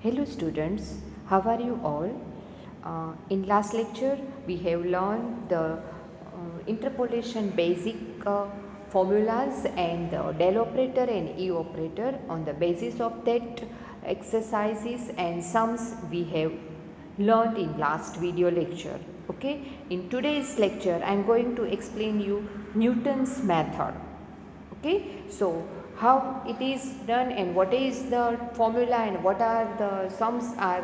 Hello students, how are you all? In last lecture we have learned the interpolation basic formulas and the del operator and E operator. On the basis of that exercises and sums we have learned in last video lecture. Okay, in today's lecture I am going to explain you Newton's method. Okay, so how it is done and what is the formula and what are the sums are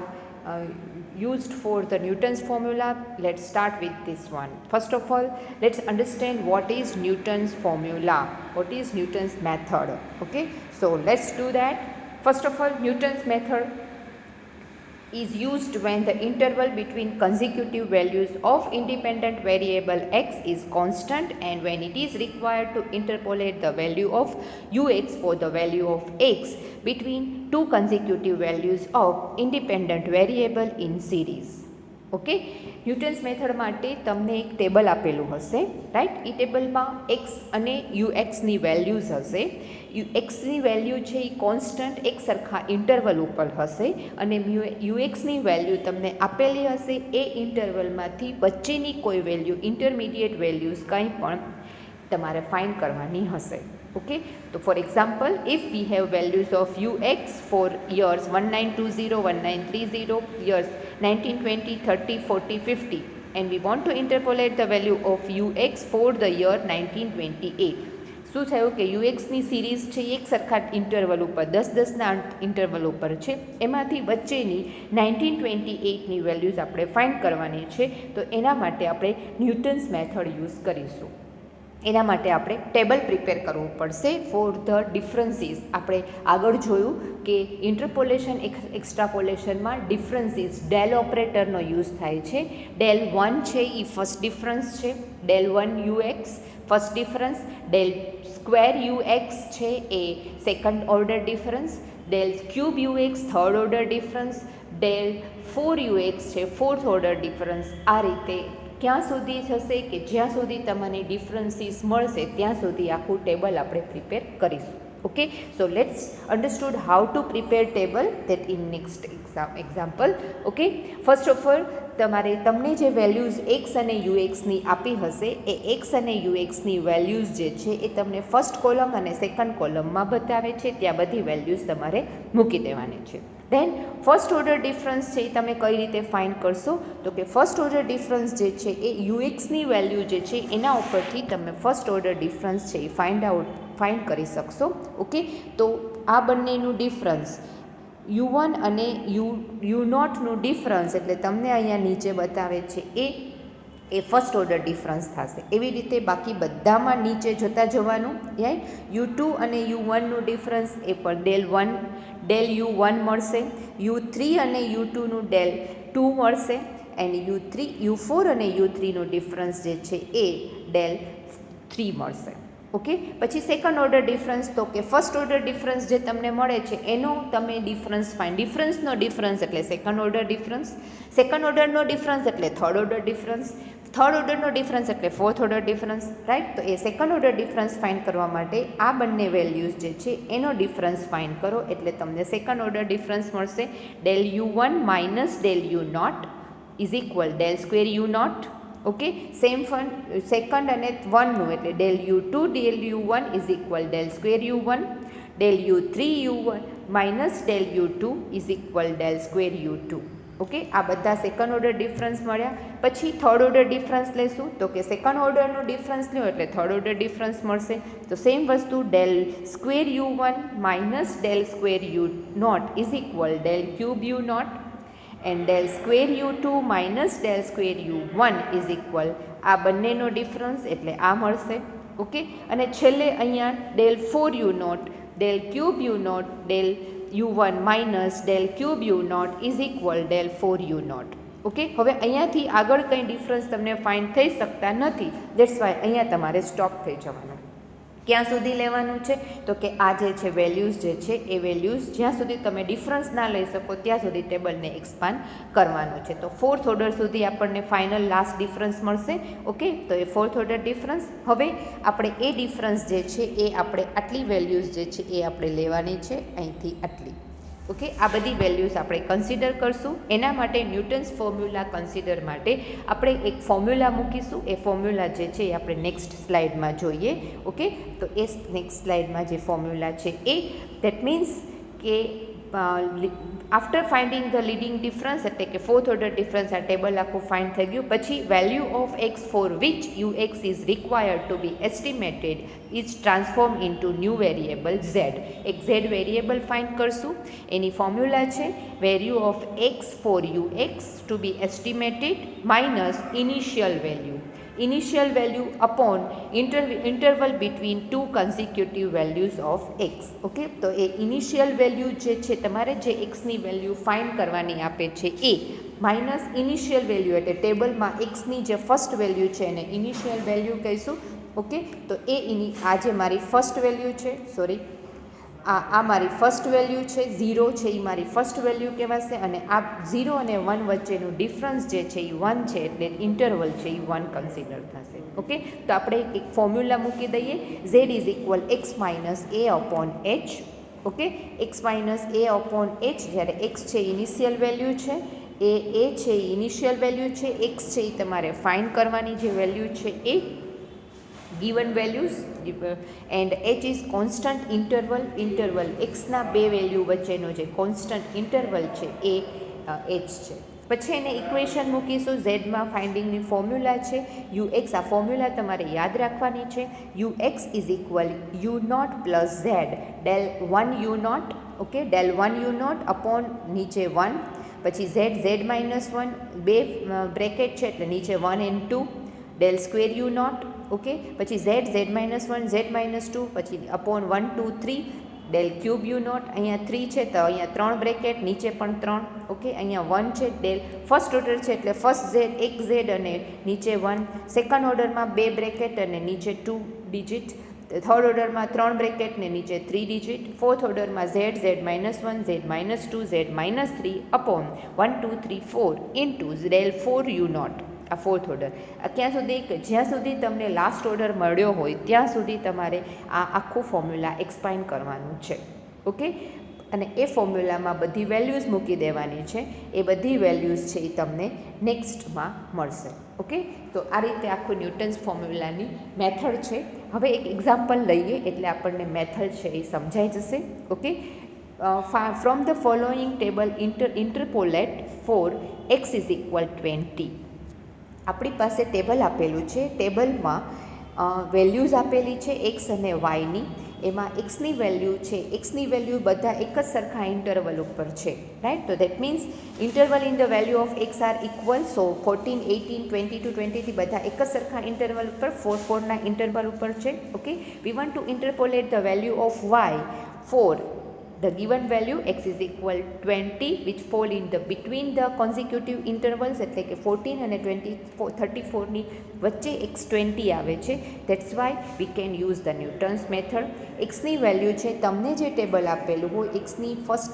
used for the Newton's formula. Let's start with this one. First of all, let's understand what is Newton's formula, what is Newton's method. Okay, so let's do that. First of all, Newton's method is used when the interval between consecutive values of independent variable x is constant and when it is required to interpolate the value of ux for the value of x between two consecutive values of independent variable in series. Okay, Newton's method માટે તમને એક table આપેલું હશે, right. એ ટેબલમાં x અને યુએક્સની values હશે. યુએક્સની value છે એ constant એક સરખા ઇન્ટરવલ ઉપર હશે અને યુએક્સની વેલ્યુ તમને આપેલી હશે. એ ઇન્ટરવલમાંથી વચ્ચેની કોઈ વેલ્યુ ઇન્ટરમીડિયેટ વેલ્યુઝ કંઈ પણ તમારે ફાઇન્ડ કરવાની હશે. Okay, so for example, if we have values of ux for years 1920, 1930, years 1920, 30, 40, 50 and we want to interpolate the value of ux for the year 1928. શું થયું કે યુએક્સની સિરીઝ છે એક સરખા ઇન્ટરવલ ઉપર 10-10ના ઇન્ટરવલ ઉપર છે, એમાંથી વચ્ચેની 1928ની વેલ્યુઝ આપણે ફાઇન્ડ કરવાની છે. તો એના માટે આપણે ન્યૂટન્સ મેથડ યુઝ કરીશું. એના માટે આપણે ટેબલ પ્રિપેર કરવું પડશે ફોર ધ ડિફરન્સીસ. આપણે આગળ જોયું કે ઇન્ટરપોલેશન એક્સ્ટ્રાપોલેશનમાં ડિફરન્સીસ ડેલ ઓપરેટરનો યુઝ થાય છે. ડેલ 1 છે એ ફર્સ્ટ ડિફરન્સ છે, del 1 u x first difference, del square u x છે એ second order difference, del cube u x third order difference, del 4 u x છે ફોર્થ ઓર્ડર ડિફરન્સ. આ રીતે ક્યાં સુધી થશે કે જ્યાં સુધી તમને ડિફરન્સીસ મળશે ત્યાં સુધી આખું ટેબલ આપણે પ્રિપેર કરીશું. Okay, so let's understood how to prepare table that in next example. Okay, first of all તમને જે વેલ્યુઝ એક્સ અને યુએક્સની આપી હશે એ એક્સ અને યુએક્સની વેલ્યુઝ જે છે એ તમને ફર્સ્ટ કોલમ અને સેકન્ડ કોલમમાં બતાવે છે. ત્યાં બધી વેલ્યુઝ તમારે મૂકી દેવાની છે. દેન ફર્સ્ટ ઓર્ડર ડિફરન્સ છે એ તમે કઈ રીતે ફાઇન્ડ કરશો? તો કે ફર્સ્ટ ઓર્ડર ડિફરન્સ જે છે એ યુએક્સની વેલ્યુ જે છે એના ઉપરથી તમે ફર્સ્ટ ઓર્ડર ડિફરન્સ છે એ ફાઇન્ડ કરી શકશો. ઓકે, તો આ બંનેનું ડિફરન્સ યુ1 અને યુ નોટનું ડિફરન્સ એટલે તમને અહીંયા નીચે બતાવે છે એ ફર્સ્ટ ઓર્ડર ડિફરન્સ થશે. એવી રીતે બાકી બધામાં નીચે જોતા જવાનું. યુ2 અને યુ1નું ડિફરન્સ એ પણ ડેલ યુ1 મળશે, યુ3 અને યુ2નું ડેલ 2 મળશે એન્ડ યુ4 અને યુ3નું ડિફરન્સ જે છે એ ડેલ 3 મળશે. ઓકે, પછી સેકન્ડ ઓર્ડર ડિફરન્સ તો કે ફર્સ્ટ ઓર્ડર ડિફરન્સ જે તમને મળે છે એનો તમે ડિફરન્સનો ડિફરન્સ એટલે સેકન્ડ ઓર્ડર ડિફરન્સ, સેકન્ડ ઓર્ડરનો ડિફરન્સ એટલે થર્ડ ઓર્ડર ડિફરન્સ, થર્ડ ઓર્ડરનો ડિફરન્સ એટલે ફોર્થ ઓર્ડર ડિફરન્સ, રાઈટ. તો એ સેકન્ડ ઓર્ડર ડિફરન્સ ફાઇન્ડ કરવા માટે આ બંને વેલ્યુઝ જે છે એનો ડિફરન્સ ફાઇન્ડ કરો એટલે તમને સેકન્ડ ઓર્ડર ડિફરન્સ મળશે. Del u one minus del u naught is equal del square u not. Okay, same second અને 1નું એટલે del u two del u one is equal del square u one, del યુ3 u one minus del u two is equal del square u two. Okay, આ બધા second order difference મળ્યા. પછી third order difference લેશું તો કે સેકન્ડ ઓર્ડરનું ડિફરન્સ લ્યો એટલે થર્ડ ઓર્ડર ડિફરન્સ મળશે. તો સેમ વસ્તુ del square u one minus del square u naught is equal del cube u not and del square u two minus del square u one is equal આ બંનેનો ડિફરન્સ એટલે આ મળશે. ઓકે, અને છેલ્લે અહીંયા del 4 u not del cube u not del u one minus del cube u naught is equal del 4 u not. Okay, હવે અહીંયાથી આગળ કંઈ ડિફરન્સ તમને ફાઇન્ડ થઈ શકતા નથી, દેટ્સ વાય અહીંયા તમારે સ્ટોપ થઈ જવાનું. ક્યાં સુધી લેવાનું છે તો કે આ જે છે વેલ્યુઝ જે છે એ વેલ્યુઝ જ્યાં સુધી તમે ડિફરન્સ ના લઈ શકો ત્યાં સુધી ટેબલને એક્સપાન્ડ કરવાનું છે. તો ફોર્થ ઓર્ડર સુધી આપણને ફાઇનલ લાસ્ટ ડિફરન્સ મળશે. ઓકે, તો એ ફોર્થ ઓર્ડર ડિફરન્સ. હવે આપણે એ ડિફરન્સ જે છે એ આપણે આટલી વેલ્યુઝ જે છે એ આપણે લેવાની છે અહીંથી આટલી. ઓકે, આ બધી વેલ્યુઝ આપણે કન્સિડર કરશું. એના માટે ન્યૂટન્સ ફોર્મ્યુલા કન્સિડર માટે આપણે એક ફોર્મ્યુલા મૂકીશું. એ ફોર્મ્યુલા જે છે એ આપણે નેક્સ્ટ સ્લાઇડમાં જોઈએ. ઓકે, તો એ નેક્સ્ટ સ્લાઇડમાં જે ફોર્મ્યુલા છે એ દેટ મીન્સ કે after finding the leading difference એટલે કે ફોર્થ ઓર્ડર ડિફરન્સ, આ ટેબલ આખું ફાઇન્ડ થઈ ગયું. પછી value of x for which u x is required to be estimated is transform into new variable z. એક ઝેડ વેરિયેબલ ફાઇન્ડ કરશું. એની ફોર્મ્યુલા છે value of x for u x to be estimated minus initial value upon interval between two consecutive values of x. Okay, તો એ initial value જે છે તમારે જે એક્સની value find કરવાની આપે છે એ માઇનસ ઇનિશિયલ વેલ્યુ એટલે ટેબલમાં એક્સની જે ફર્સ્ટ વેલ્યુ છે એને ઇનિશિયલ વેલ્યુ કહીશું. ઓકે, તો આ જે મારી ફર્સ્ટ વેલ્યુ છે, સોરી આ મારી ફર્સ્ટ વેલ્યુ છે 0 છે, એ મારી ફર્સ્ટ વેલ્યુ કહેવાશે. અને આ 0 અને 1 વચ્ચેનું ડિફરન્સ જે છે એ 1 છે એટલે ઇન્ટરવલ છે એ 1 કન્સિડર થશે. ઓકે, તો આપણે એક ફોર્મ્યુલા મૂકી દઈએ. z is equal x minus A upon H. Okay, x minus A upon H, જ્યારે એક્સ છે ઇનિશિયલ વેલ્યુ છે, એ છે ઇનિશિયલ વેલ્યુ છે, એક્સ છે એ તમારે ફાઇન્ડ કરવાની જે વેલ્યુ છે એ given values and h is constant interval xના બે વેલ્યુ વચ્ચેનો જે કોન્સ્ટન્ટ ઇન્ટરવલ છે એ h છે. પછી એને ઇક્વેશન મૂકીશું. ઝેડમાં ફાઇન્ડિંગની ફોર્મ્યુલા છે યુએક્સ. આ ફોર્મ્યુલા તમારે યાદ રાખવાની છે. U x is equal u not plus z del 1 u not. Okay, del 1 u not upon નીચે 1, પછી ઝેડ માઇનસ 1 બે બ્રેકેટ છે એટલે નીચે 1 and 2 del square u not. Okay, પછી ઝેડ માઇનસ 1 ઝેડ માઇનસ 2 પછી upon 1 2 3 del cube u not. અહીંયા 3 છે તો અહીંયા 3 બ્રેકેટ, નીચે પણ 3. ઓકે, અહીંયા 1 છે, ડેલ ફર્સ્ટ ઓર્ડર છે એટલે ફર્સ્ટ ઝેડ એક ઝેડ અને નીચે 1. સેકન્ડ ઓર્ડરમાં 2 બ્રેકેટ અને નીચે 2 ડિજિટ. થર્ડ ઓર્ડરમાં 3 બ્રેકેટ ને નીચે 3 ડિજિટ. ફોર્થ ઓર્ડરમાં z minus 1 z minus 2 z minus 3 upon 1 2 3 4 into del 4 u not. આ ફોર્થ ઓર્ડર. ક્યાં સુધી કે જ્યાં સુધી તમને લાસ્ટ ઓર્ડર મળ્યો હોય ત્યાં સુધી તમારે આ આખું ફોર્મ્યુલા એક્સપાઇન્ડ કરવાનું છે. ઓકે, અને એ ફોર્મ્યુલામાં બધી વેલ્યુઝ મૂકી દેવાની છે. એ બધી વેલ્યુઝ છે એ તમને નેક્સ્ટમાં મળશે. ઓકે, તો આ રીતે આખું ન્યૂટન્સ ફોર્મ્યુલાની મેથડ છે. હવે એક એક્ઝામ્પલ લઈએ એટલે આપણને મેથડ છે એ સમજાઈ જશે. Okay, from the following table interpolate for x is equal 20. આપણી પાસે ટેબલ આપેલું છે. ટેબલમાં વેલ્યુઝ આપેલી છે એક્સ અને વાયની. એમાં એક્સની વેલ્યુ છે, એક્સની વેલ્યુ બધા એક જ સરખા ઇન્ટરવલ ઉપર છે. રાઈટ, તો that means interval in the value of x are equal. So 14 18 22 23 બધા એક જ સરખા ઇન્ટરવલ ઉપર 4 4ના ઇન્ટરવલ ઉપર છે. Okay, we want to interpolate the value of y for the given value x is equal 20 which fall in the between the consecutive intervals એટલે કે 14 અને 34 ની વચ્ચે x 20 આવે છે. that's why we can use the Newton's method. x ની value છે તમને જે ટેબલ આપેલું હોય એક્સની ફર્સ્ટ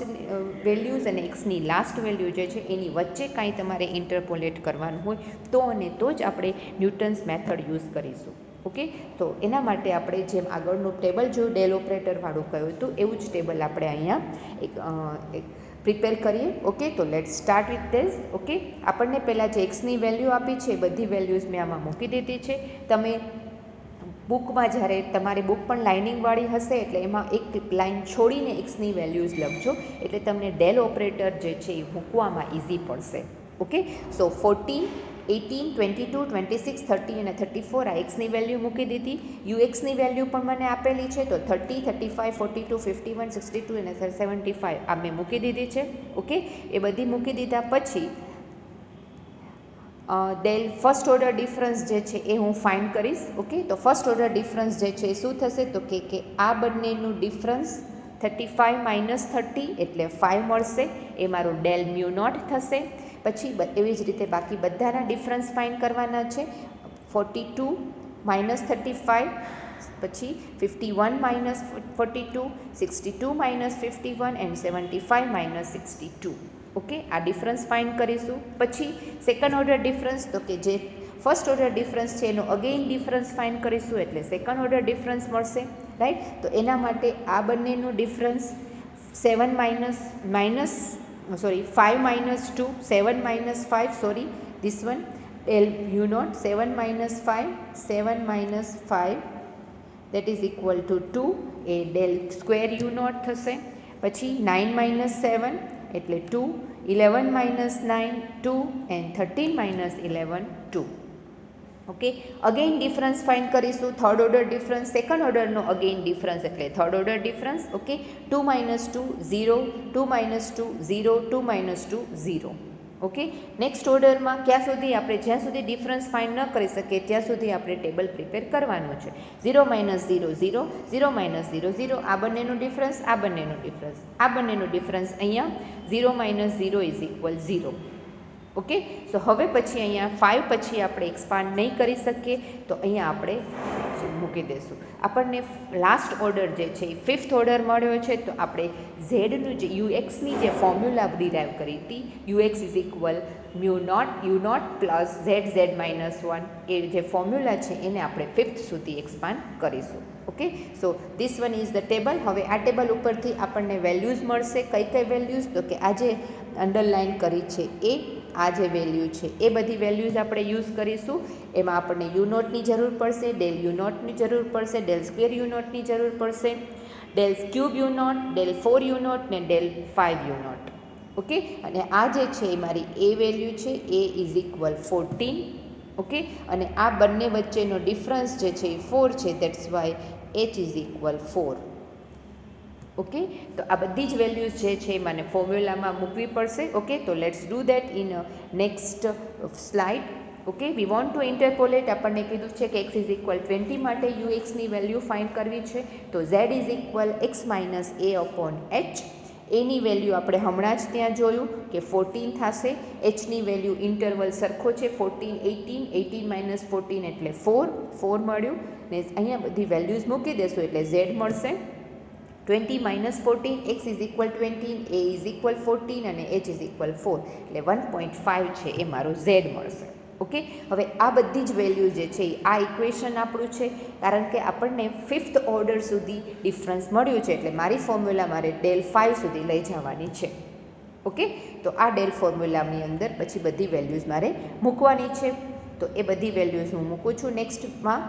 વેલ્યુઝ અને એક્સની લાસ્ટ વેલ્યુ જે છે એની વચ્ચે કાંઈ તમારે ઇન્ટરપોલેટ કરવાનું હોય તો અને તો જ આપણે ન્યૂટન્સ મેથડ યુઝ કરીશું. ઓકે, તો એના માટે આપણે જેમ આગળનું ટેબલ જો ડેલ ઓપરેટરવાળું કહ્યું હતું એવું જ ટેબલ આપણે અહીંયા એક પ્રિપેર કરીએ. ઓકે, તો late start with this. Okay, આપણને પહેલાં જે એક્સની વેલ્યુ આપી છે એ બધી વેલ્યુઝ મેં આમાં મૂકી દીધી છે. તમે બુકમાં જ્યારે તમારી બુક પણ લાઇનિંગવાળી હશે એટલે એમાં એક લાઇન છોડીને એક્સની વેલ્યુઝ લખજો એટલે તમને ડેલ ઓપરેટર જે છે એ મૂકવામાં ઇઝી પડશે. ઓકે, સો 14 18 22 26 30 અને 34 આ એક્સની વેલ્યુ મૂકી દીધી. યુએક્સની વેલ્યુ પણ મને આપેલી છે તો 30 35 42 51 62 અને 75 આ મેં મૂકી દીધી છે. ઓકે, એ બધી મૂકી દીધા પછી ડેલ ફર્સ્ટ ઓર્ડર ડિફરન્સ જે છે એ હું ફાઇન્ડ કરીશ. ઓકે, તો ફર્સ્ટ ઓર્ડર ડિફરન્સ જે છે એ શું થશે તો કે આ બંનેનું ડિફરન્સ 35 માઇનસ 30 એટલે 5 મળશે. એ મારું ડેલ મ્યુ નોટ થશે. પછી એવી જ રીતે બાકી બધાના ડિફરન્સ ફાઇન્ડ કરવાના છે. 42 માઇનસ 35 પછી 51 minus 42 62 minus 51 and 75 minus 62. Okay, આ ડિફરન્સ ફાઇન્ડ કરીશું. પછી સેકન્ડ ઓર્ડર ડિફરન્સ તો કે જે ફર્સ્ટ ઓર્ડર ડિફરન્સ છે એનો અગેઇન ડિફરન્સ ફાઇન્ડ કરીશું એટલે સેકન્ડ ઓર્ડર ડિફરન્સ મળશે. રાઈટ, તો એના માટે આ બંનેનું difference 7 5 minus 2, 7 minus 5, sorry, this one, del u naught, 7 minus 5, 7 minus 5, that is equal to 2, A del square u naught થશે. પછી 9 minus 7 એટલે 2, 11 minus 9 2, and 13 minus 11 2. Okay, again difference find કરીશું. થર્ડ ઓર્ડર ડિફરન્સ, સેકન્ડ ઓર્ડરનો again difference એટલે third order difference. Okay, 2 minus 2 0, 2 minus 2 0, 2 minus 2 0. Okay, next ઓર્ડરમાં ક્યાં સુધી આપણે જ્યાં સુધી ડિફરન્સ ફાઇન્ડ ન કરી શકીએ ત્યાં સુધી આપણે ટેબલ પ્રિપેર કરવાનું છે. 0 minus 0 0, 0 minus 0 0, આ બંનેનો ડિફરન્સ, આ બંનેનો ડિફરન્સ, આ બંનેનો ડિફરન્સ અહીંયા 0 minus 0 is equal 0. ઓકે, સો હવે પછી અહીંયા 5 પછી આપણે એક્સપાન્ડ નહીં કરી શકીએ તો અહીંયા આપણે મૂકી દઈશું. આપણને લાસ્ટ ઓર્ડર જે છે એ ફિફ્થ ઓર્ડર મળ્યો છે, તો આપણે ઝેડનું જે યુએક્સની જે ફોર્મ્યુલા ડિરાઇવ કરી હતી, u x is equal mu not u not plus z z minus 1, એ જે ફોર્મ્યુલા છે એને આપણે ફિફ્થ સુધી એક્સપાન્ડ કરીશું. Okay, so this one is the table. હવે આ ટેબલ ઉપરથી આપણને વેલ્યુઝ મળશે. કઈ કઈ વેલ્યુઝ? તો કે આ જે અંડરલાઇન કરી છે એ, આ જે વેલ્યુ છે એ બધી વેલ્યુઝ આપણે યુઝ કરીશું. એમાં આપણને યુ નોટની જરૂર પડશે, ડેલ યુ નોટની જરૂર પડશે, ડેલ સ્ક્વેર યુ નોટની જરૂર પડશે, del cube u not, del 4 u not ને ડેલ 5 યુ નોટ. ઓકે, અને આ જે છે એ મારી એ વેલ્યુ છે, એ ઇઝ ઇક્વલ 14. ઓકે, અને આ બંને વચ્ચેનો ડિફરન્સ જે છે એ 4 છે, that's why h is equal 4. Okay, તો આ બધી જ વેલ્યુઝ જે છે મને ફોર્મ્યુલામાં મૂકવી પડશે. ઓકે, તો let's do that in next slide. Okay, we want to interpolate. આપણને કીધું છે કે x ઇઝ ઇક્વલ 20 માટે uxની વેલ્યુ ફાઇન્ડ કરવી છે, તો z is equal x minus a upon h. Any value આપણે હમણાં જ ત્યાં જોયું કે 14 થશે. એચની વેલ્યુ ઇન્ટરવલ સરખો છે, 14 18, 18 માઇનસ 14 એટલે 4 મળ્યું ને અહીંયા બધી વેલ્યુઝ મૂકી દેશું એટલે z મળશે 20 minus 14, x is equal 20, a is equal 14 અને h is equal 4, એટલે 1.5 છે એ મારો z મળશે. ઓકે, હવે આ બધી જ વેલ્યુ જે છે આ ઇક્વેશન આપણું છે, કારણ કે આપણને ફિફ્થ ઓર્ડર સુધી ડિફરન્સ મળ્યું છે, એટલે મારી ફોર્મ્યુલા મારે del 5 સુધી લઈ જવાની છે. ઓકે, તો આ del ફોર્મ્યુલાની અંદર પછી બધી વેલ્યુઝ મારે મૂકવાની છે, તો એ બધી વેલ્યુઝ હું મૂકું છું નેક્સ્ટમાં.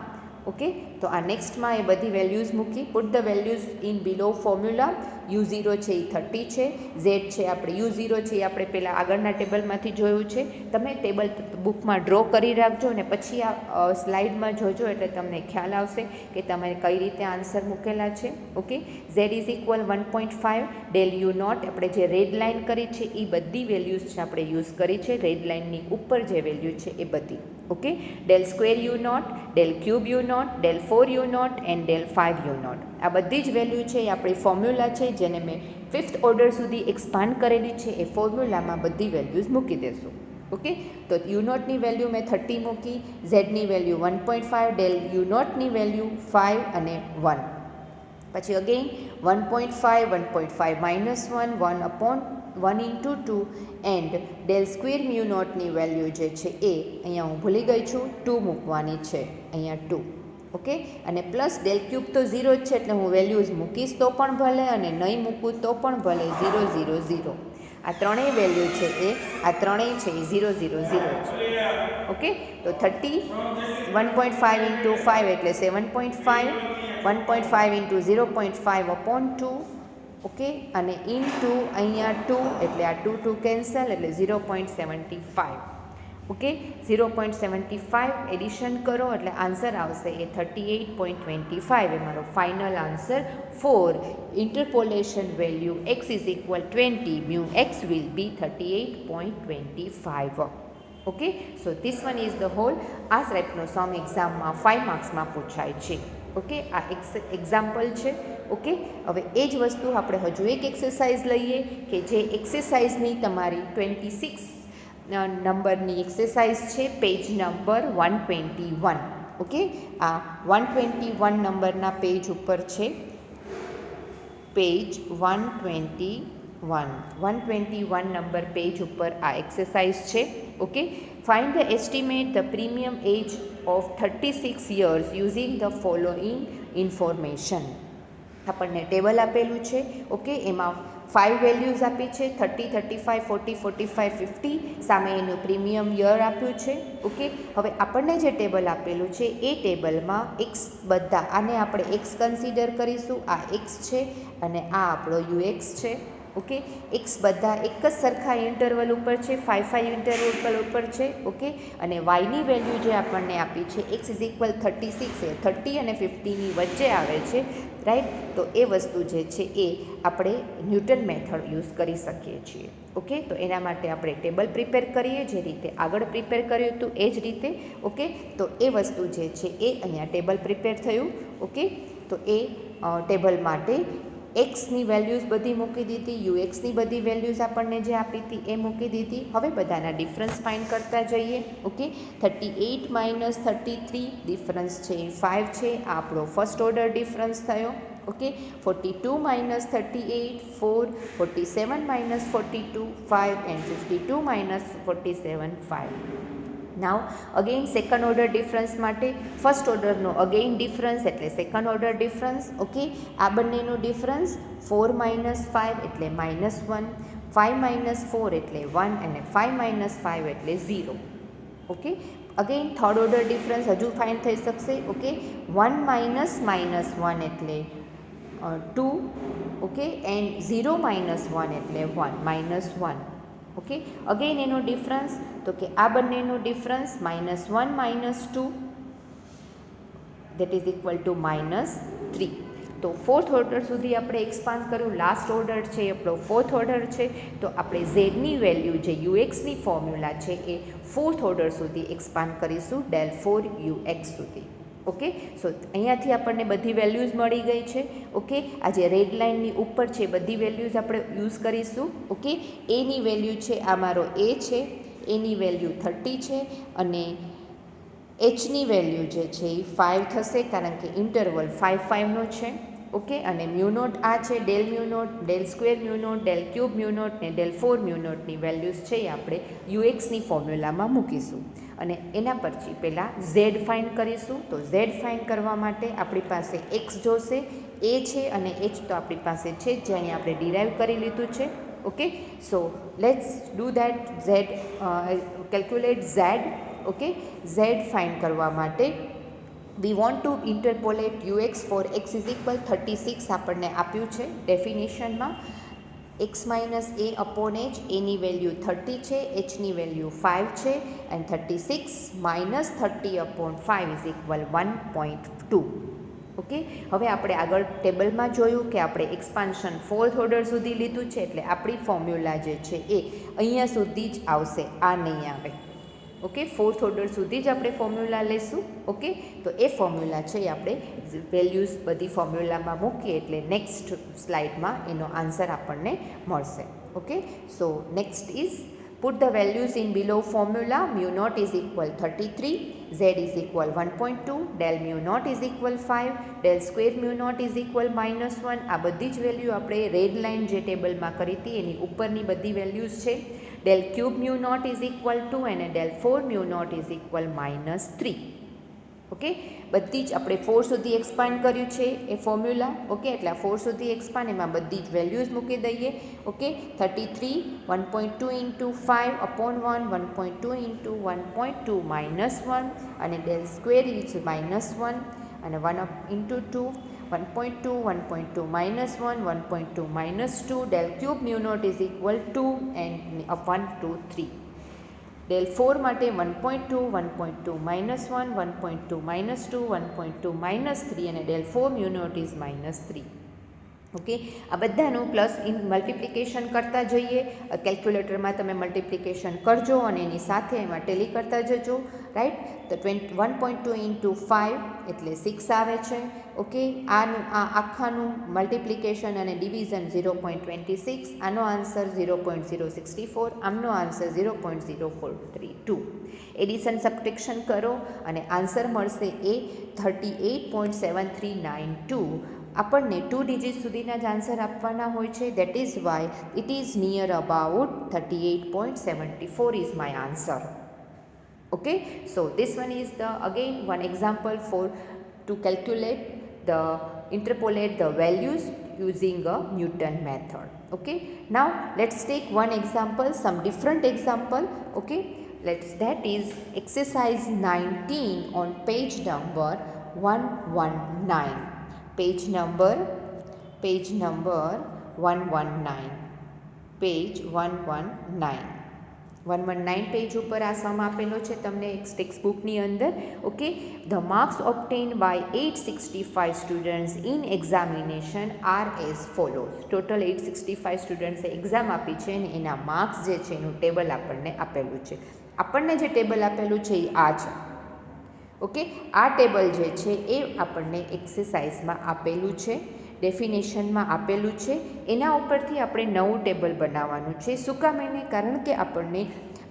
ઓકે, તો આ નેક્સ્ટમાં એ બધી વેલ્યુઝ મૂકી. Put the values in below formula. u0 છે એ 30 છે, z છે આપણે u0 છે એ આપણે પહેલાં આગળના ટેબલમાંથી જોયું છે. તમે ટેબલ બુકમાં ડ્રો કરી રાખજો અને પછી આ સ્લાઇડમાં જોજો એટલે તમને ખ્યાલ આવશે કે તમે કઈ રીતે આન્સર મૂકેલા છે. Okay, z is equal 1.5, del u not આપણે જે રેડ લાઇન કરી છે એ બધી વેલ્યુઝ છે આપણે યુઝ કરી છે, રેડ લાઇનની ઉપર જે વેલ્યુ છે એ બધી. Okay, del square u not, del cube u not, del 4 u not and del 5 u not, આ બધી જ વેલ્યુ છે એ આપણી ફોર્મ્યુલા છે જેને મેં ફિફ્થ ઓર્ડર સુધી એક્સપાન્ડ કરેલી છે. એ ફોર્મ્યુલામાં બધી વેલ્યુઝ મૂકી દેશું. ઓકે, તો યુ નોટની વેલ્યુ મેં 30 મૂકી, ઝેડની વેલ્યુ 1.5, ડેલ યુ નોટની વેલ્યુ 5 અને 1. પછી again 1.5, 1.5 minus 1, 1 upon 1 into 2 and del square mu નોટની વેલ્યુ જે છે એ અહીંયા હું ભૂલી ગઈ છું 2 મૂકવાની છે, અહીંયા 2. ઓકે, અને પ્લસ ડેલ ક્યુબ તો 0 જ છે એટલે હું વેલ્યુઝ મૂકીશ તો પણ ભલે અને નહીં મૂકું તો પણ ભલે, 0 0 0. આ ત્રણેય વેલ્યુ છે એ આ ત્રણેય છે એ 0 0 0 છે. ઓકે, તો 30 1.5 ઇન્ટુ 5 એટલે 7.5, 1.5 ઇન્ટુ 0.5 અપોન 2. ઓકે, અને ઇન્ટુ અહીંયા 2 એટલે આ 2 2 કેન્સલ એટલે 0.75. ઓકે, 0.75 એડિશન કરો એટલે આન્સર આવશે એ 38.25. એ મારો final answer for interpolation value x is equal 20 mu x will be 38.25. Okay, so this one is the whole. આ ટાઈપનો સમ એક્ઝામમાં 5 માર્ક્સમાં પૂછાય છે. ઓકે, આ એક્ઝામ્પલ છે. ઓકે, હવે એ જ વસ્તુ આપણે હજુ એક એક્સરસાઇઝ લઈએ કે જે એક્સરસાઇઝની તમારી 26 નંબરની એક્સરસાઇઝ છે, પેજ નંબર 121. ઓકે, આ 121 નંબરના પેજ ઉપર છે, પેજ 121 નંબર પેજ ઉપર આ એક્સરસાઇઝ છે. Okay, find the estimate the premium age of 36 years using the following information. આપણને ટેબલ આપેલું છે. ઓકે, એમાં 5 વેલ્યુઝ આપી છે 30, 35, 40, 45, 50. સામે એનું પ્રીમિયમ યર આપ્યું છે. ઓકે, હવે આપણને જે ટેબલ આપેલું છે એ ટેબલમાં એક્સ બધા, આને આપણે એક્સ કન્સિડર કરીશું, આ એક્સ છે અને આ આપણો યુએક્સ છે. ઓકે, એક્સ બધા એક જ સરખા ઇન્ટરવલ ઉપર છે, 5, 5 ઇન્ટરવલ ઉપર છે. ઓકે, અને વાયની વેલ્યુ જે આપણને આપી છે એક્સ ઇઝ ઇક્વલ 36 એ 30 અને 50ની વચ્ચે આવે છે. રાઈટ, તો એ વસ્તુ જે છે એ આપણે ન્યૂટન મેથડ યુઝ કરી શકીએ છીએ. ઓકે, તો એના માટે આપણે ટેબલ પ્રિપેર કરીએ, જે રીતે આગળ પ્રિપેર કર્યું હતું એ જ રીતે. ઓકે, તો એ વસ્તુ જે છે એ અહીંયા ટેબલ પ્રિપેર થયું. ઓકે, તો એ ટેબલ માટે એક્સની વેલ્યુઝ બધી મૂકી દીધી, યુએક્સની બધી વેલ્યુઝ આપણને જે આપી હતી એ મૂકી દીધી. હવે બધાના ડિફરન્સ ફાઇન્ડ કરતા જઈએ. ઓકે, 38 માઇનસ 33 ડિફરન્સ છે એ 5 છે, આ આપણો ફર્સ્ટ ઓર્ડર ડિફરન્સ થયો. Okay, 42 minus 38 4, 47 minus 42 5 and 52 minus 47 5. Now again second order difference માટે ફર્સ્ટ ઓર્ડરનો અગેઇન ડિફરન્સ એટલે સેકન્ડ ઓર્ડર ડિફરન્સ. ઓકે, આ બંનેનો ડિફરન્સ 4 માઇનસ 5 એટલે -1, 5 માઇનસ 4 એટલે 1 અને 5 માઇનસ 5 એટલે 0. Okay, again third order difference હજુ ફાઇન્ડ થઈ શકશે. ઓકે, 1 માઇનસ -1 એટલે 2. ઓકે, એન્ડ 0 માઇનસ 1 એટલે 1 -1. ઓકે, અગેઇન એનો ડિફરન્સ તો કે આ બંનેનો difference -1 - 2 that is equal to -3. તો ફોર્થ ઓર્ડર સુધી આપણે એક્સપાન્ડ કર્યું. લાસ્ટ ઓર્ડર છે એ આપણો ફોર્થ ઓર્ડર છે, તો આપણે ઝેડની વેલ્યુ જે યુએક્સની ફોર્મ્યુલા છે એ ફોર્થ ઓર્ડર સુધી એક્સપાન્ડ કરીશું, del 4 UX સુધી. ઓકે, સો અહીંયાથી આપણને બધી વેલ્યુઝ મળી ગઈ છે. ઓકે, આ જે રેડ લાઇનની ઉપર છે બધી વેલ્યુઝ આપણે યુઝ કરીશું. ઓકે, એની વેલ્યુ છે આ મારો એ છે, એની વેલ્યુ 30 છે અને એચની વેલ્યુ જે છે એ 5 થશે કારણ કે ઇન્ટરવલ 5, 5નો છે. ઓકે, અને મ્યુનોટ આ છે, del mu naught, del square mu naught, del cube mu naught ને ડેલ 4 મ્યુનોટની વેલ્યુઝ છે એ આપણે યુએક્સની ફોર્મ્યુલામાં મૂકીશું. અને એના પછી પહેલાં ઝેડ ફાઇન્ડ કરીશું. તો ઝેડ ફાઇન્ડ કરવા માટે આપણી પાસે એક્સ જોશે, એ છે અને એચ તો આપણી પાસે છે જ, જે અહીંયા આપણે ડિરાઈવ કરી લીધું છે. Okay, so let's do that. Z calculate Z. Okay, Z find કરવા માટે we want to interpolate ux for x is equal 36 આપણને આપ્યું છે ડેફિનેશનમાં. x માઇનસ એ અપોન એચ, એની વેલ્યુ 30 છે, એચની વેલ્યુ 5 છે and 36 minus 30 upon 5 is equal 1.2. Okay, હવે આપણે આગળ ટેબલમાં જોયું કે આપણે એક્સપાન્શન ફોર્થ ઓર્ડર સુધી લીધું છે, એટલે આપણી ફોર્મ્યુલા જે છે એ અહીંયા સુધી જ આવશે, આ નહીં આવે. ઓકે, ફોર્થ ઓર્ડર સુધી જ આપણે ફોર્મ્યુલા લઈશું. ઓકે, તો એ ફોર્મ્યુલા છે એ આપણે વેલ્યુઝ બધી ફોર્મ્યુલામાં મૂકીએ એટલે નેક્સ્ટ સ્લાઇડમાં એનો આન્સર આપણને મળશે. Okay, so next is put the values in below formula. Mu naught is equal 33, z is equal 1.2, del mu naught is equal 5, del square mu naught is equal -1. આ બધી જ વેલ્યુ આપણે red line જે ટેબલમાં કરી હતી એની ઉપરની બધી વેલ્યુઝ છે. del cube mu naught is equal 2 અને del 4 mu naught is equal -3. Okay, બધી જ આપણે 4 સુધી એક્સપાન્ડ કર્યું છે એ ફોર્મ્યુલા. ઓકે, એટલે આ 4 સુધી એક્સપાન્ડ એમાં બધી જ વેલ્યુઝ મૂકી દઈએ. ઓકે, 33 1.2 ઇન્ટુ 5 અપોન 1, 1.2 ઇન્ટુ 1.2 -1 અને ડેલ સ્ક્વેર ઇઝ -1 અને 1 into 2 1.2 1.2 -1 1.2 -2 del cube mu naught is equal 2 and 1 2 3. del 4 માટે 1.2 1.2 -1 1.2 -2 1.2 -3 અને del 4 mu naught is -3. Okay, આ બધાનું પ્લસ ઇન મલ્ટિપ્લિકેશન કરતા જઈએ. કેલ્ક્યુલેટરમાં તમે મલ્ટિપ્લિકેશન કરજો અને એની સાથે એમાં ટેલી કરતા જજો. રાઈટ, તો 1.2 ઇન્ટુ 5 એટલે 6 આવે છે. ઓકે, આનું આ આખાનું મલ્ટિપ્લિકેશન અને ડિવિઝન 0.26, આનો આન્સર 0.064, આમનો આન્સર 0.0432. એડિશન સબટ્રેક્શન કરો અને આન્સર મળશે એ 38.7392. આપણને 2 ડિજિટ સુધીના જ આન્સર આપવાના હોય છે. That is why it is near about 38.74 is my answer. Okay, so this one is the again one example for to calculate the interpolate the values using a Newton method. Okay, now let's take one example, some different example. Okay, that is exercise 19 on page number 119. Page number 119. Page 119. 119 page ઉપર આ sum આપેલો છે તમને text બુકની અંદર. Okay, the marks obtained by 865 students in examination are as follows. Total 865 સ્ટુડન્ટ્સે exam આપી છે અને એના માર્ક્સ જે છે એનું ટેબલ આપણને આપેલું છે. આપણને જે ટેબલ આપેલું છે એ આ છે. ઓકે, આ ટેબલ જે છે એ આપણને એક્સરસાઇઝમાં આપેલું છે, ડેફિનેશનમાં આપેલું છે. એના ઉપરથી આપણે નવું ટેબલ બનાવવાનું છે. શું કામ એને? કારણ કે આપણને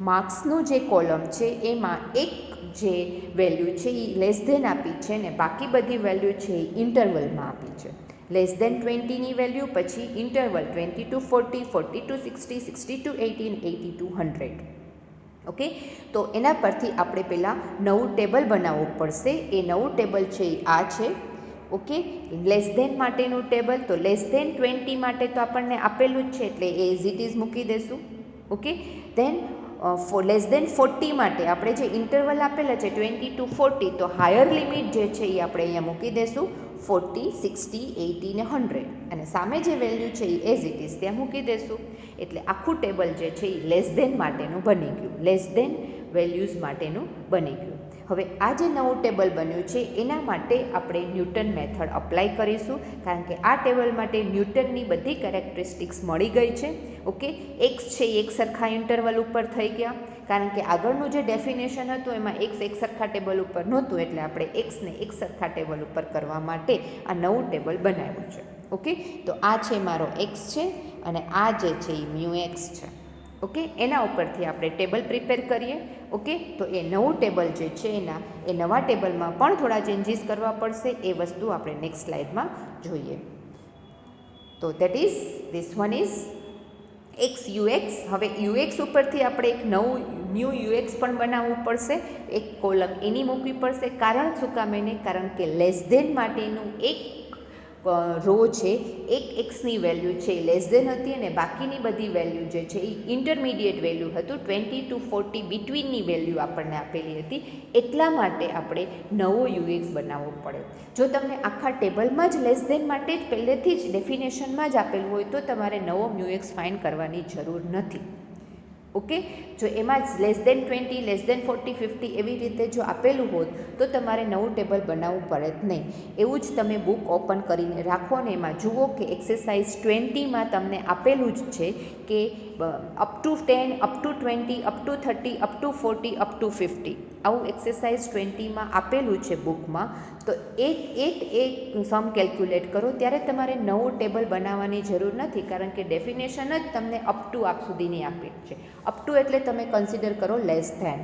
માર્ક્સનું જે કોલમ છે એમાં એક જે વેલ્યુ છે એ લેસ ધેન આપી છે ને બાકી બધી વેલ્યુ છે એ ઇન્ટરવલમાં આપી છે. લેસ ધેન 20ની વેલ્યુ, પછી interval 20 to 40, 40 to 60, 60 to 80, 80 to 100. Okay, તો એના પરથી આપણે પહેલાં નવું ટેબલ બનાવવું પડશે. એ નવું ટેબલ છે એ આ છે. ઓકે, લેસ ધેન માટેનું ટેબલ. તો લેસ ધેન 20 માટે તો આપણને આપેલું જ છે એટલે એ એઝ ઇટ ઇઝ મૂકી દેશું. ઓકે, દેન લેસ ધેન 40 માટે આપણે જે ઇન્ટરવલ આપેલા છે 20 to 40, તો હાયર લિમિટ જે છે એ આપણે અહીંયા મૂકી દેશું 40, 60, 80 ને 100, અને સામે જે વેલ્યુ છે એ એઝ ઇટ ઇઝ ત્યાં મૂકી દેશું. એટલે આખું ટેબલ જે છે એ લેસ ધેન માટેનું બની ગયું, લેસ ધેન વેલ્યુઝ માટેનું બની ગયું. હવે આ જે નવું ટેબલ બન્યું છે એના માટે આપણે ન્યૂટન મેથડ અપ્લાય કરીશું, કારણ કે આ ટેબલ માટે ન્યૂટનની બધી કેરેક્ટરિસ્ટિક્સ મળી ગઈ છે. ઓકે, એક્સ છે એક સરખા ઇન્ટરવલ ઉપર થઈ ગયા, કારણ કે આગળનું જે ડેફિનેશન હતું એમાં એક્સ એક સરખા ટેબલ ઉપર નહોતું, એટલે આપણે એક્સને એક સરખા ટેબલ ઉપર કરવા માટે આ નવું ટેબલ બનાવ્યું છે. ઓકે, તો આ છે મારો એક્સ છે અને આ જે છે એ મ્યુ એક્સ છે. ઓકે, એના ઉપરથી આપણે ટેબલ પ્રિપેર કરીએ. ઓકે, તો એ નવું ટેબલ જે છે એ નવા ટેબલમાં પણ થોડા ચેન્જીસ કરવા પડશે. એ વસ્તુ આપણે નેક્સ્ટ સ્લાઇડમાં જોઈએ. તો that is this one is x UX. હવે યુએક્સ ઉપરથી આપણે એક નવું ન્યૂ યુએક્સ પણ બનાવવું પડશે, એક કોલમ એની મૂકવી પડશે. કારણ શું કામ એને? કારણ કે લેસ ધેન માટેનું એક રો છે, એક એક્સની વેલ્યુ છે લેસ ધેન હતી અને બાકીની બધી વેલ્યુ જે છે એ ઇન્ટરમીડિયેટ વેલ્યુ હતું, 20 to 40 બિટવીનની વેલ્યુ આપણને આપેલી હતી. એટલા માટે આપણે નવો યુએક્સ બનાવવો પડે. જો તમને આખા ટેબલમાં જ લેસ ધેન માટે જ પહેલેથી જ ડેફિનેશનમાં જ આપેલું હોય તો તમારે નવો યુએક્સ ફાઇન્ડ કરવાની જરૂર નથી. ઓકે, જો એમાં જ લેસ ધેન 20, લેસ ધેન 40, 50 એવી રીતે જો આપેલું હોત તો તમારે નવું ટેબલ બનાવવું પડે જ નહીં. એવું જ તમે બુક ઓપન કરીને રાખો અને એમાં જુઓ કે એક્સરસાઇઝ 20માં તમને આપેલું જ છે કે up to 10, up to 20, up to 30, up to 40, up to 50 આવું એક્સરસાઇઝ 20માં આપેલું છે બુકમાં. તો એક સમ કેલ્ક્યુલેટ કરો ત્યારે તમારે નવું ટેબલ બનાવવાની જરૂર નથી, કારણ કે ડેફિનેશન જ તમને અપ ટુ આપ સુધીની આપેલ છે. અપ ટુ એટલે તમે કન્સિડર કરો less than.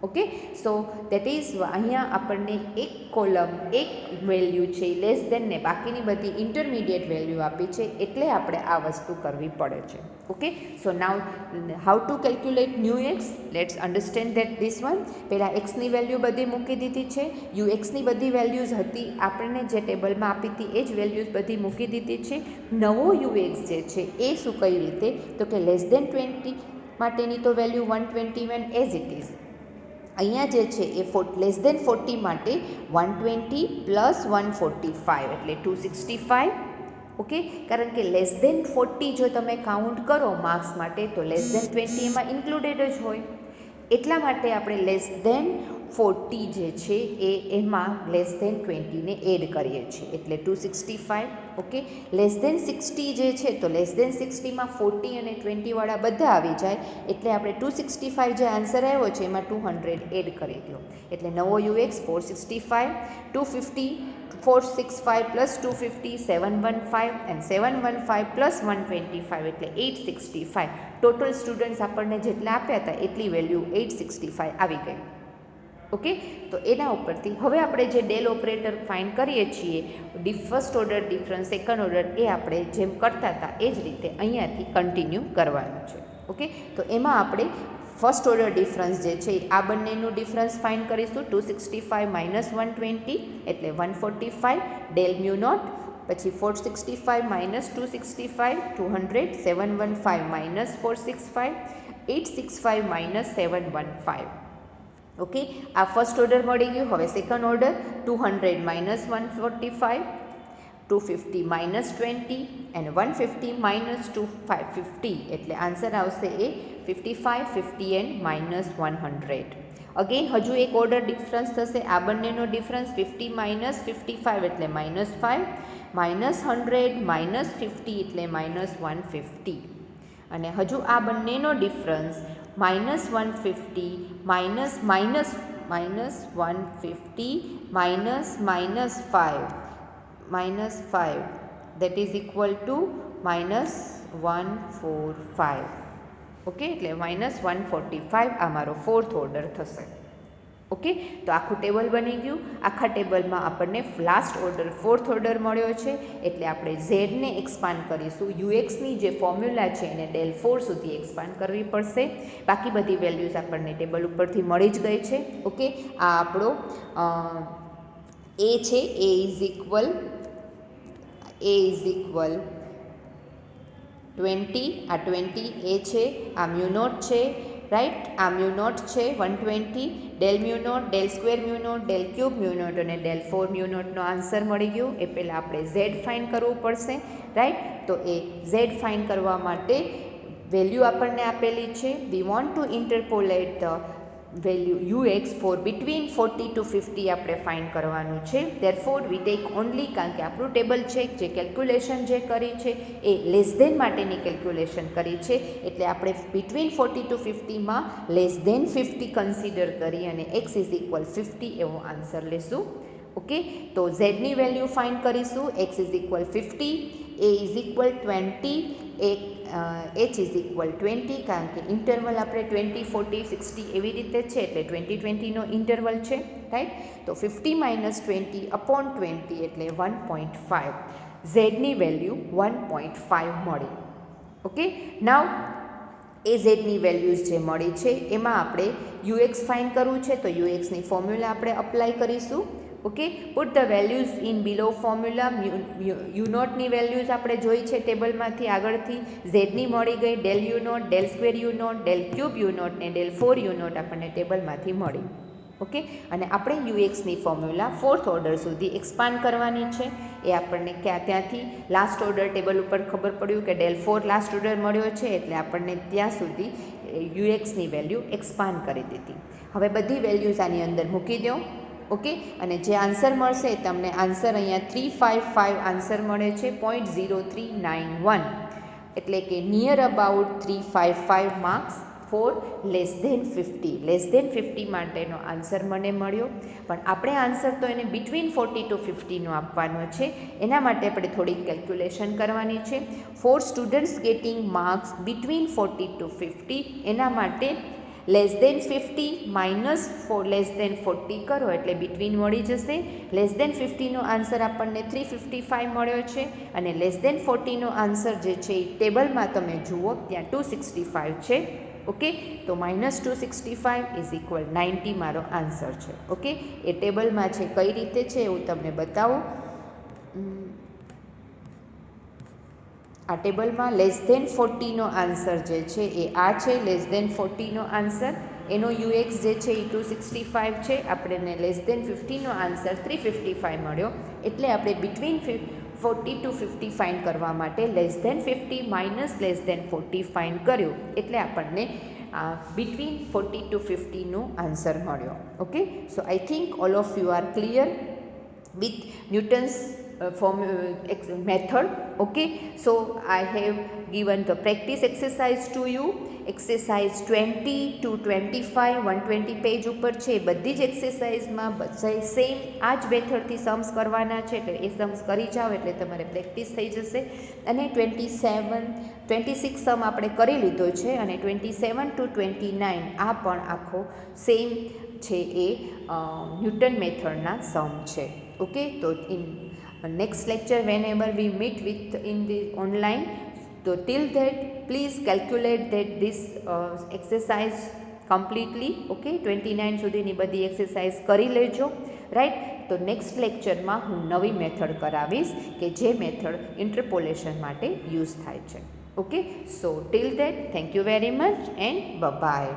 Okay, so that is અહીંયા આપણને એક કોલમ એક વેલ્યુ છે લેસ ધેન ને બાકીની બધી ઇન્ટરમીડિયેટ વેલ્યુ આપી છે, એટલે આપણે આ વસ્તુ કરવી પડે છે. Okay, so now how to calculate new x, let's understand that this one. પહેલાં એક્સની વેલ્યુ બધી મૂકી દીધી છે, યુ એક્સની બધી વેલ્યુઝ હતી આપણને જે ટેબલમાં આપી હતી એ જ વેલ્યુઝ બધી મૂકી દીધી છે. નવો યુ એક્સ જે છે એ શું કઈ રીતે? તો કે લેસ ધેન 20 માટેની તો વેલ્યુ 121 એઝ ઇટ ઇઝ. અહીંયા જે છે એ લેસ ધેન 40 માટે 120 પ્લસ 145 એટલે 265. ઓકે, કારણ કે લેસ ધેન 40 જો તમે કાઉન્ટ કરો માર્ક્સ માટે તો લેસ ધેન 20 એમાં ઇન્ક્લુડેડ જ હોય, એટલા માટે આપણે લેસ ધેન 40 જે છે એમાં લેસ ધેન 20ને એડ કરીએ છીએ એટલે 265. ઓકે, લેસ ધેન 60 જે છે તો લેસ ધેન 60માં 40 અને 20 વાળા બધા આવી જાય એટલે આપણે 265 જે આન્સર આવ્યો છે એમાં 200 એડ કરી દો એટલે નવો યુએક્સ 465, 250, 465 પ્લસ 250 715 એન્ડ 715 પ્લસ 125 એટલે 865. ટોટલ સ્ટુડન્ટ્સ આપણને જેટલા આપ્યા હતા એટલી વેલ્યુ 865 આવી ગઈ. ઓકે, તો એના ઉપરથી હવે આપણે જે ડેલ ઓપરેટર ફાઇન્ડ કરીએ છીએ first order difference, second order, એ આપણે જેમ કરતા હતા એ જ રીતે અહીંયાથી કન્ટિન્યુ કરવાનું છે. ઓકે, તો એમાં આપણે ફર્સ્ટ ઓર્ડર ડિફરન્સ જે છે આ બંનેનું ડિફરન્સ ફાઇન્ડ કરીશું. 265 માઇનસ 120 એટલે 145 ડેલ મ્યુ નોટ, પછી 465 માઇનસ 265 200 715 માઇનસ 465 865 માઇનસ 715. ઓકે, આ ફર્સ્ટ ઓર્ડર મળી ગયું. હવે સેકન્ડ ઓર્ડર 200 માઇનસ 145 250 માઇનસ 20 અને 150 માઇનસ 550 એટલે આન્સર આવશે એ 55 50 એન્ડ માઇનસ 100. અગેન હજુ એક ઓર્ડર ડિફરન્સ થશે. આ બંનેનો ડિફરન્સ 50 માઇનસ 55 એટલે માઇનસ 5 માઇનસ 100 માઇનસ 50 એટલે માઇનસ 150. અને હજુ આ બંનેનો difference minus 150 minus minus minus 150 minus minus 5 that is equal to minus 145. Okay, એટલે માઇનસ 145 આ મારો ફોર્થ ઓર્ડર થશે. ઓકે, તો આખું ટેબલ બની ગયું. આખા ટેબલમાં આપણને લાસ્ટ ઓર્ડર ફોર્થ ઓર્ડર મળ્યો છે. એટલે આપણે ઝેડને એક્સપાન્ડ કરીશું. યુએક્સની જે ફોર્મ્યુલા છે એને del 4 સુધી એક્સપાન્ડ કરવી પડશે. બાકી બધી વેલ્યુઝ આપણને ટેબલ ઉપરથી મળી જ ગઈ છે. ઓકે, આ આપણો એ છે. એ ઇઝ ઇક્વલ 20. આ 20 એ છે. આ મ્યુ નોટ છે, રાઈટ. આ મ્યુ નોટ છે 120. Del mu naught, del square mu naught, del cube mu naught અને ડેલ 4 મ્યુ નોટનો આન્સર મળી ગયો. એ પહેલાં આપણે ઝેડ ફાઇન્ડ કરવું પડશે, રાઈટ. તો એ ઝેડ ફાઇન્ડ કરવા માટે વેલ્યુ આપણને આપેલી છે. We want to interpolate the value ux for between 40 to 50 આપણે ફાઇન્ડ કરવાનું છે. ધેરફોર વી ટેક ઓનલી, કારણ કે આપણું ટેબલ છે જે કેલ્ક્યુલેશન જે કરી છે એ લેસ ધેન માટેની કેલ્ક્યુલેશન કરી છે. એટલે આપણે બિટવીન 40 to 50માં લેસ ધેન 50 કન્સિડર કરી અને x ઇઝ ઇક્વલ 50 એવો આન્સર લેશું. ઓકે, તો ઝેડની વેલ્યુ ફાઇન્ડ કરીશું. x is equal 50, a is equal 20, h is equal 20, કારણ કે ઇન્ટરવલ આપણે 20 40 60 એવી રીતે છે એટલે 20 20નો ઇન્ટરવલ છે, રાઈટ. તો 50 માઇનસ 20 અપોન 20 એટલે 1.5. ઝેડની વેલ્યુ 1.5 મળી. ઓકે, નાવ એ ઝેડની વેલ્યુઝ જે મળી છે એમાં આપણે યુએક્સ ફાઇન્ડ કરવું છે. તો યુએક્સની ફોર્મ્યુલા આપણે અપ્લાય કરીશું. Okay, put the values in below formula. U નોટની વેલ્યુઝ આપણે જોઈ છે ટેબલમાંથી આગળથી. ઝેડની મળી ગઈ. Del u not, del square u not, del cube u not ને ડેલ 4 યુ નોટ આપણને ટેબલમાંથી મળી. ઓકે, અને આપણે યુએક્સની ફોર્મ્યુલા ફોર્થ ઓર્ડર સુધી એક્સપાન્ડ કરવાની છે. એ આપણને ત્યાંથી લાસ્ટ ઓર્ડર ટેબલ ઉપર ખબર પડ્યું કે ડેલ 4 લાસ્ટ ઓર્ડર મળ્યો છે એટલે આપણને ત્યાં સુધી યુએક્સની વેલ્યુ એક્સપાન્ડ કરી દીધી. હવે બધી વેલ્યુઝ આની અંદર મૂકી દો. ઓકે, અને જે આન્સર મળશે તમને આન્સર અહીંયા 355 આન્સર મળે છે 0.0391, એટલે કે near about 355 marks for less than 50. Less than 50 માટેનો આન્સર મને મળ્યો. પણ આપણે આન્સર તો એને બિટવીન 40 to 50નો આપવાનો છે. એના માટે આપણે થોડીક કેલ્ક્યુલેશન કરવાની છે. For students getting marks between 40 to 50, એના માટે less than 50 minus less than 40 કરો એટલે બિટવીન મળી જશે. લેસ ધેન 50નો આન્સર આપણને 355 મળ્યો છે અને લેસ ધેન 40નો આન્સર જે છે એ ટેબલમાં તમે જુઓ ત્યાં 265 છે. ઓકે, તો માઇનસ 265 ઇઝ ઇક્વલ 90 મારો આન્સર છે. ઓકે, એ ટેબલમાં છે, કઈ રીતે છે એવું તમને બતાવું. આ ટેબલમાં લેસ ધેન 40નો આન્સર જે છે એ આ છે. લેસ ધેન 40નો આન્સર, એનો યુએક્સ જે છે એ 265 છે. આપણને લેસ ધેન 50નો આન્સર 355 મળ્યો. એટલે આપણે બિટવીન 40 to 50 ફાઇન્ડ કરવા માટે less than 50 minus less than 40 find કર્યું એટલે આપણને બિટવીન 40 to 50નો આન્સર મળ્યો. Okay, so I think all of you are clear with Newton's method. Okay, so I have given the practice exercise to you. Exercise 20 to 25 120 page ઉપર છે. બધી જ એક્સરસાઇઝમાં same આ જ મેથડથી સમ્સ કરવાના છે એટલે એ સમ્સ કરી જાઓ એટલે તમારે પ્રેક્ટિસ થઈ જશે. અને 26 સમ આપણે કરી લીધો છે અને 27 to 29 આ પણ આખો સેમ છે એ ન્યૂટન મેથડના સમ છે. ઓકે, તો in next lecture whenever we meet with in the online, so till that please calculate that this exercise completely. Okay, 29 સુધીની બધી એક્સરસાઇઝ કરી લેજો, રાઈટ. તો નેક્સ્ટ લેક્ચરમાં હું નવી મેથડ કરાવીશ કે જે મેથડ ઇન્ટરપોલેશન માટે યુઝ થાય છે. Okay, so till that thank you very much and by.